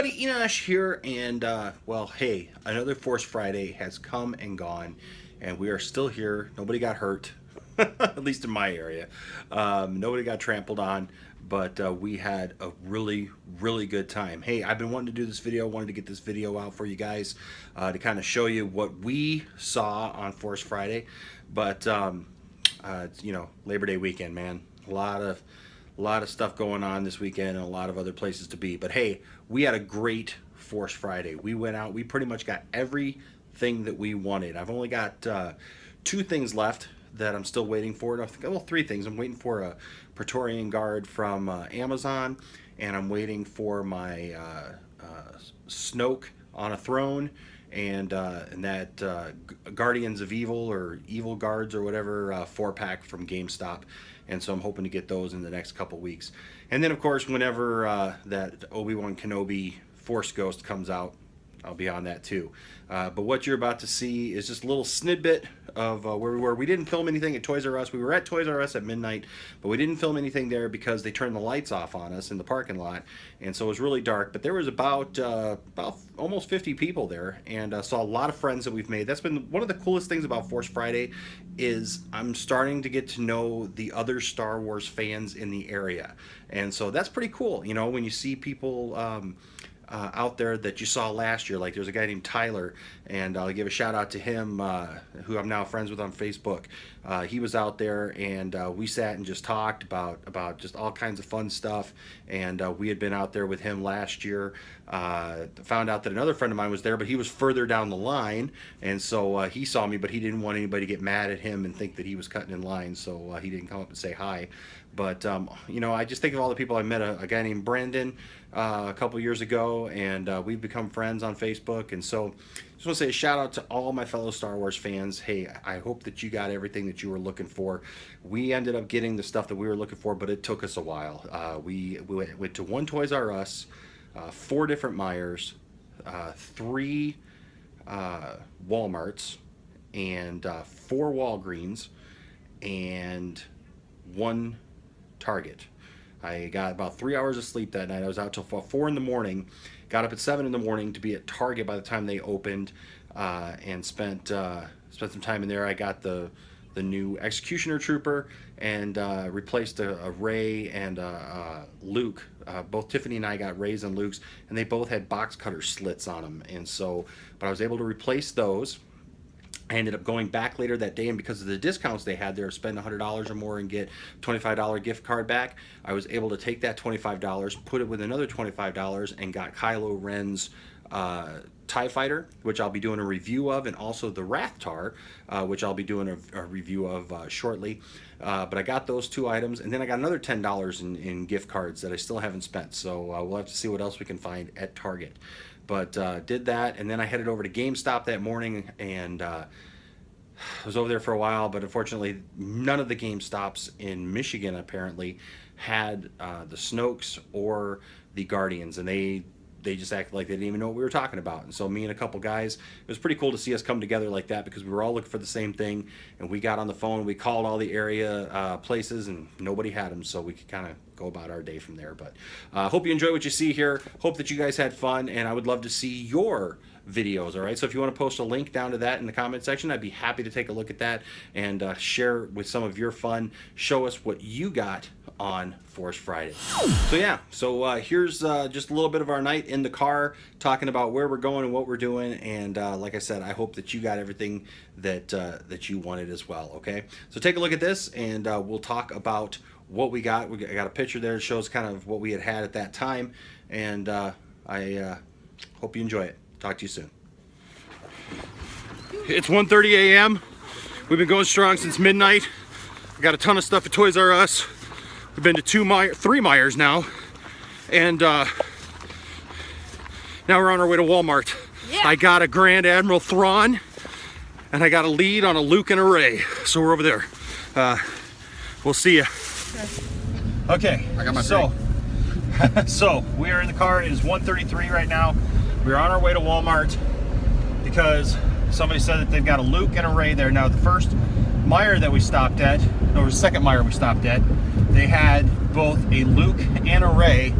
everybody, Enosh here, and well, hey, another Force Friday has come and gone, and we are still here. Nobody got hurt, at least in my area. Nobody got trampled on, but we had a really good time. Hey, I've been wanting to do this video, wanted to get this video out for you guys to kind of show you what we saw on Force Friday, but it's, you know, Labor Day weekend, man. A lot of stuff going on this weekend and a lot of other places to be. But hey, we had a great Force Friday. We went out, we pretty much got everything that we wanted. I've only got 2 things left that I'm still waiting for. Well, 3 things. I'm waiting for a Praetorian Guard from Amazon, and I'm waiting for my Snoke on a throne, and that Guardians of Evil or Evil Guards or whatever 4-pack from GameStop. And so I'm hoping to get those in the next couple weeks. And then, of course, whenever that Obi-Wan Kenobi Force Ghost comes out, I'll be on that too. But what you're about to see is just a little snippet of where we were. We didn't film anything at Toys R Us. We were at Toys R Us at midnight, but we didn't film anything there because they turned the lights off on us in the parking lot, and so it was really dark. But there was about almost 50 people there, and saw a lot of friends that we've made. That's been one of the coolest things about Force Friday, is I'm starting to get to know the other Star Wars fans in the area, and so that's pretty cool. You know, when you see people out there that you saw last year. Like, there's a guy named Tyler, and I'll give a shout out to him, who I'm now friends with on Facebook. He was out there, and we sat and just talked about just all kinds of fun stuff, and we had been out there with him last year. Found out that another friend of mine was there, but he was further down the line, and so he saw me, but he didn't want anybody to get mad at him and think that he was cutting in line, so he didn't come up and say hi. But you know, I just think of all the people I met. A guy named Brandon a couple years ago, and we've become friends on Facebook. And so just want to say a shout out to all my fellow Star Wars fans. Hey, I hope that you got everything that you were looking for. We ended up getting the stuff that we were looking for, but it took us a while. We went to 1 Toys R Us, 4 different Meijers, 3 Walmarts, and 4 Walgreens, and 1 Target. I got about 3 hours of sleep that night. I was out till 4 in the morning, got up at 7 in the morning to be at Target by the time they opened, and spent some time in there. I got the new Executioner Trooper, and replaced a Rey and Luke. Both Tiffany and I got Reys and Lukes, and they both had box cutter slits on them, and so, but I was able to replace those. I ended up going back later that day, and because of the discounts they had there, spend $100 or more and get $25 gift card back, I was able to take that $25, put it with another $25, and got Kylo Ren's TIE Fighter, which I'll be doing a review of, and also the Rathtar, which I'll be doing a review of shortly. But I got those 2 items, and then I got another $10 in gift cards that I still haven't spent, so we'll have to see what else we can find at Target. But did that, and then I headed over to GameStop that morning, and I was over there for a while, but unfortunately none of the GameStops in Michigan apparently had the Snokes or the Guardians, and they just acted like they didn't even know what we were talking about. And so me and a couple guys, it was pretty cool to see us come together like that, because we were all looking for the same thing, and we got on the phone, we called all the area places, and nobody had them, so we could kind of go about our day from there. But hope you enjoy what you see here. Hope that you guys had fun, and I would love to see your videos. All right, so if you want to post a link down to that in the comment section, I'd be happy to take a look at that and share with some of your fun. Show us what you got on Force Friday. So yeah, so here's just a little bit of our night in the car, talking about where we're going and what we're doing, and like I said, I hope that you got everything that that you wanted as well. Okay, so take a look at this, and we'll talk about what we got. We got a picture there that shows kind of what we had at that time, and I hope you enjoy it. Talk to you soon. It's 1:30 a.m. We've been going strong since midnight. I got a ton of stuff at Toys R Us. We've been to 3 Meijers now, and now we're on our way to Walmart. Yeah. I got a Grand Admiral Thrawn, and I got a lead on a Luke and a Rey. So we're over there. We'll see you. Okay. I got my so we are in the car. It is 1:33 right now. We're on our way to Walmart because somebody said that they've got a Luke and a Rey there. Now, the first Meijer that we stopped at, no, it was the second Meijer we stopped at, they had both a Luke and a Rey,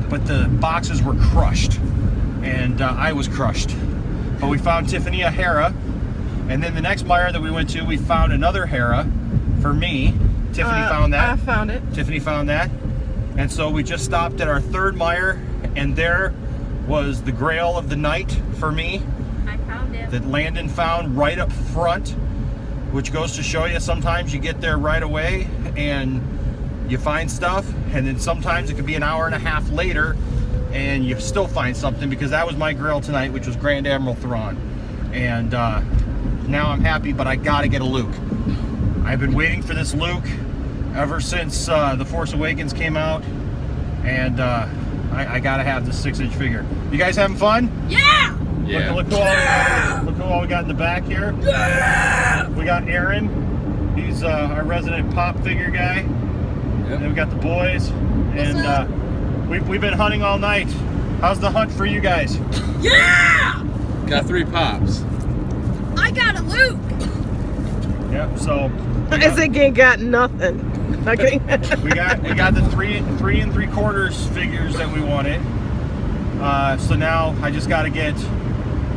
but the boxes were crushed. and I was crushed. But we found Tiffany a Hera, and then the next mire that we went to, we found another Hera for me. Tiffany found that. I found it. Tiffany found that. And so we just stopped at our third mire, and there was the grail of the night for me. I found it. That Landon found right up front, which goes to show you sometimes you get there right away and you find stuff, and then sometimes it could be an hour and a half later and you still find something, because that was my grail tonight, which was Grand Admiral Thrawn. And now I'm happy, but I gotta get a Luke. I've been waiting for this Luke ever since The Force Awakens came out, and I gotta have this 6-inch figure. You guys having fun? Yeah! Yeah. Look who all we got in the back here. Yeah! We got Aaron. He's our resident pop figure guy. Yep. And then we got the boys. And we've been hunting all night. How's the hunt for you guys? Yeah! Got 3 pops. I got a Luke! Yep, so Isaac ain't got nothing. Not kidding. we got the 3 3/4 figures that we wanted. So now I just got to get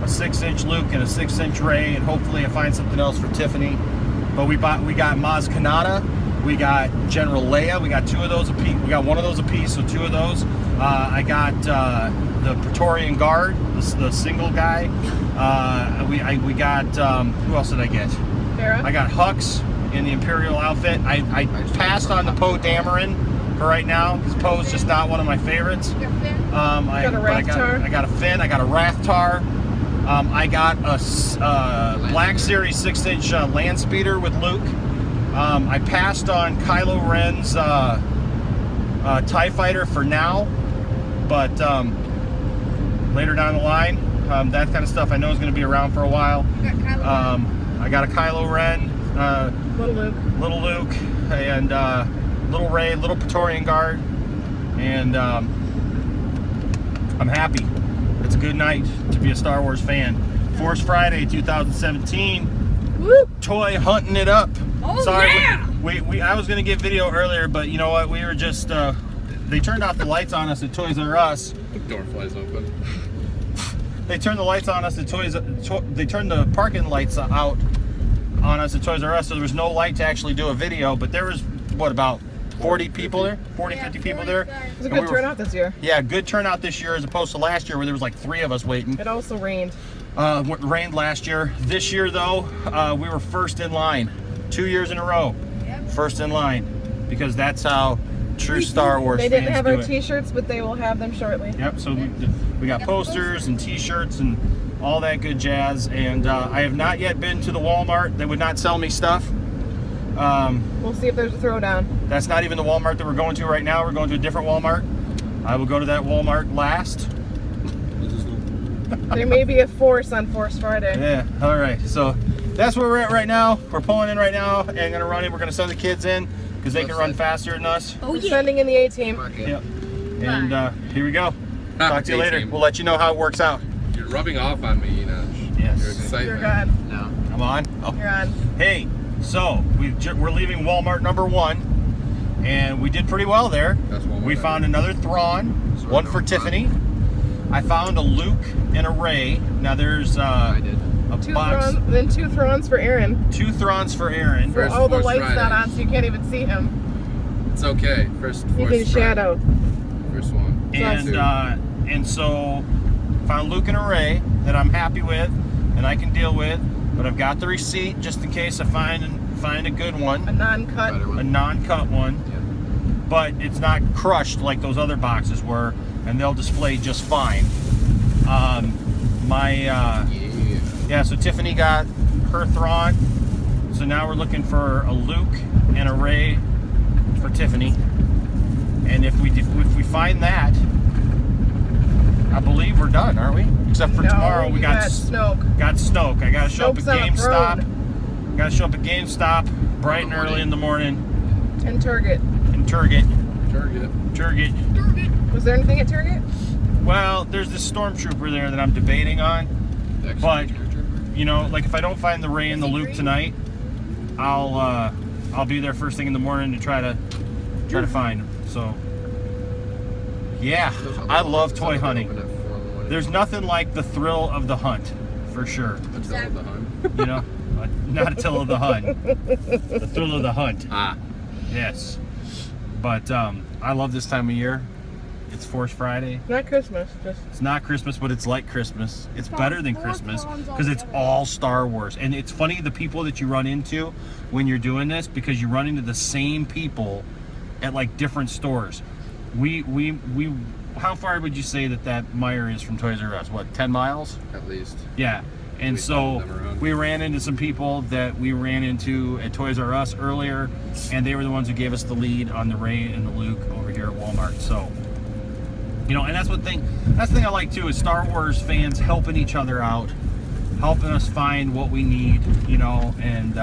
a 6-inch Luke and a 6-inch Rey, and hopefully I find something else for Tiffany. But we got Maz Kanata, we got General Leia, we got 2 of those apiece. We got 1 of those apiece, so 2 of those. I got the Praetorian Guard, the single guy. We got who else did I get? Hera? I got Hux in the Imperial outfit. I passed on the Poe Dameron for right now, because Poe's just not one of my favorites. I got a Finn, I got a Rathtar. I got a Black Series 6-inch land speeder with Luke. I passed on Kylo Ren's TIE Fighter for now, but later down the line, that kind of stuff I know is going to be around for a while. I got a Kylo Ren, little Luke, and little Rey, little Praetorian Guard, and I'm happy. It's a good night to be a Star Wars fan. Force Friday 2017. Woo! Toy hunting it up. Oh, Sorry, yeah! I was gonna get video earlier, but you know what? We were just they turned off the lights on us at Toys R Us. The door flies open. They turned the lights on us at they turned the parking lights out on us at Toys R Us, so there was no light to actually do a video. But there was what, about 40 people there, 40, 50 people there. It was a good turnout this year. Yeah, good turnout this year as opposed to last year where there was like 3 of us waiting. It also rained. Rained last year. This year though, we were first in line, 2 years in a row. Yep. First in line, because that's how true Star Wars They fans didn't have do our it. T-shirts, but they will have them shortly. Yep. So we got posters and T-shirts and all that good jazz. And I have not yet been to the Walmart. They would not sell me stuff. We'll see if there's a throwdown. That's not even the Walmart that we're going to right now. We're going to a different Walmart. I will go to that Walmart last. There may be a Force on Force Friday. Yeah. All right. So that's where we're at right now. We're pulling in right now and gonna run in. We're gonna send the kids in because they can run faster than us. Oh, We're yeah. sending in the A-team. Yep. And here we go. Talk to you later. A-team. We'll let you know how it works out. You're rubbing off on me, Enoch. Yes. Your excitement. You're gone. No. Come on. Oh. You're on. Hey, so we're leaving Walmart number 1, and we did pretty well there. That's Walmart. We found another Thrawn, one for Tiffany. I found a Luke and a Rey. Now there's I did. a 2 box, Thrawns, then 2 Thrawns for Aaron. 2 Thrawns for Aaron. First Oh, the Force light's Friday. not on, so you can't even see him. It's okay. First You Force can shadow. Friday. First one. And so found Luke and a Rey that I'm happy with and I can deal with, but I've got the receipt just in case I find a good one, A non-cut. Better a one. non-cut one. Yeah. But it's not crushed like those other boxes were, and they'll display just fine. Yeah, so Tiffany got her Thrawn, so now we're looking for a Luke and a Rey for Tiffany. And if we find that, I believe we're done, aren't we? Except for No, tomorrow, we you got Snoke. Got Snoke. I gotta show up at Snoke's on a GameStop. Gotta show up at GameStop bright and early in the morning And Target. in Turget. Target. Was there anything at Target? Well, there's this stormtrooper there that I'm debating on. But you know, like if I don't find the Rey and the Luke tonight, I'll be there first thing in the morning to try to find them. So yeah, I love toy hunting. There's nothing like the thrill of the hunt, for sure. Attila the Hun. You know, not Attila the Hun. The thrill of the hunt. Ah. Yes. But I love this time of year. It's Force Friday. Not Christmas, just It's not Christmas, but it's like Christmas. It's better than Christmas Force because it's all Star Wars. And it's funny the people that you run into when you're doing this, because you run into the same people at like different stores. We how far would you say that Meijer is from Toys R Us? What, 10 miles? At least. Yeah. And We so followed them around. we ran into some people that we ran into at Toys R Us earlier, and they were the ones who gave us the lead on the Rey and the Luke over here at Walmart. So, you know, and that's the thing I like too, is Star Wars fans helping each other out, helping us find what we need, you know, and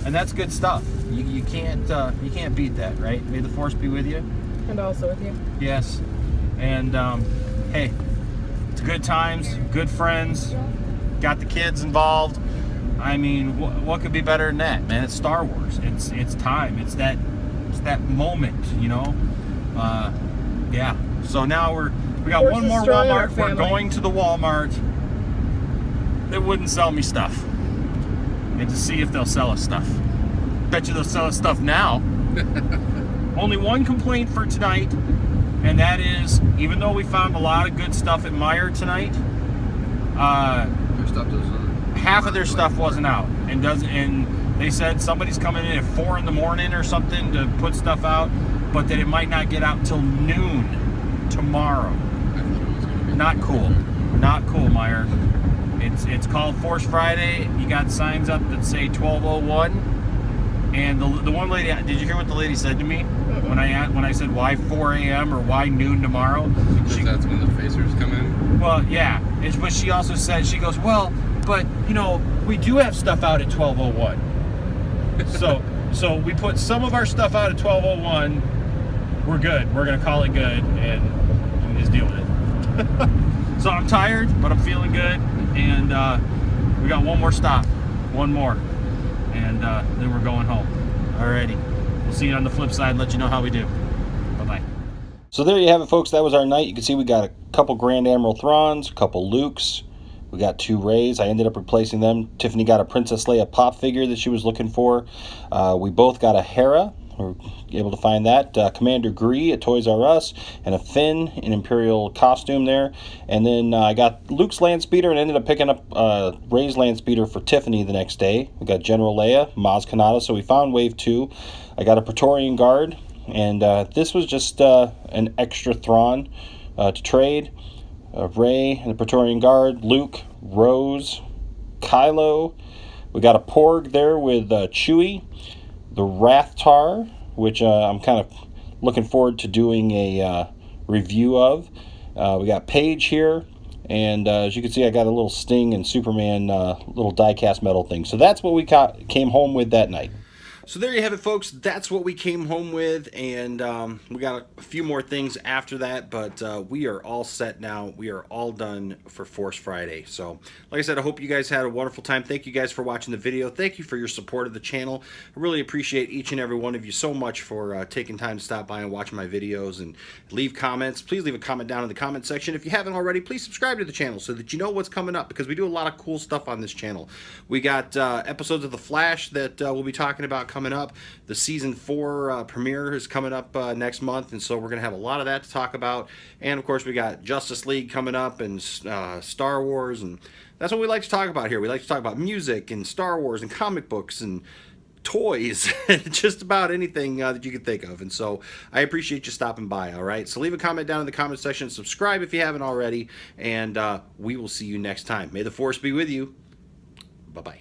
that's good stuff. You can't beat that, right? May the Force be with you. and also with you. Yes. And hey, it's good times, good friends, got the kids involved. I mean, what could be better than that, man? It's Star Wars. It's time. It's that moment, you know. Yeah. So now we got Force one is more strong in our Walmart. We're family. going to the Walmart that wouldn't sell me stuff, and to see if they'll sell us stuff. Bet you they'll sell us stuff now. Only one complaint for tonight, and that is, even though we found a lot of good stuff at Meijer tonight, Their stuff doesn't. half of their stuff wasn't out, and they said somebody's coming in at 4 in the morning or something to put stuff out, but that it might not get out till noon tomorrow. I thought it was gonna be. Not cool. Not cool, Meijer. It's called Force Friday. You got signs up that say 12:01. And the one lady, did you hear what the lady said to me when I said why 4 a.m. or why noon tomorrow? Because that's when the phasers come in. Well, yeah. But she also said, she goes, well, but you know, we do have stuff out at 12:01. So we put some of our stuff out at 12:01. We're good. We're gonna call it good and just deal with it. So I'm tired, but I'm feeling good, and we got one more stop, one more, and then we're going home. Alrighty, we'll see you on the flip side. Let you know how we do. Bye bye. So there you have it, folks. That was our night. You can see we got a couple Grand Admiral Thrawns, a couple Lukes. We got 2 Reys. I ended up replacing them. Tiffany got a Princess Leia pop figure that she was looking for. We both got a Hera. We were able to find that. Commander Gree at Toys R Us, and a Finn in Imperial costume there. And then I got Luke's land speeder and ended up picking up Rey's land speeder for Tiffany the next day. We got General Leia, Maz Kanata. So we found Wave 2. I got a Praetorian Guard, and this was just an extra Thrawn to trade. Rey and the Praetorian Guard, Luke, Rose, Kylo. We got a Porg there with Chewie, the Rathtar, which I'm kind of looking forward to doing a review of. We got Paige here, and as you can see, I got a little Sting and Superman little die-cast metal thing. So that's what we came home with that night. So there you have it, folks. That's what we came home with, and we got a few more things after that, but we are all set now. We are all done for Force Friday. So, like I said, I hope you guys had a wonderful time. Thank you guys for watching the video. Thank you for your support of the channel. I really appreciate each and every one of you so much for taking time to stop by and watch my videos and leave comments. Please leave a comment down in the comment section. If you haven't already, please subscribe to the channel so that you know what's coming up, because we do a lot of cool stuff on this channel. We got episodes of The Flash that we'll be talking about coming up. The season 4 premiere is coming up next month, and so we're gonna have a lot of that to talk about. And of course, we got Justice League coming up, and Star Wars, and that's what we like to talk about here. We like to talk about music and Star Wars and comic books and toys, just about anything that you can think of. And so I appreciate you stopping by. All right, so leave a comment down in the comment section, subscribe if you haven't already, and we will see you next time. May the Force be with you. Bye bye.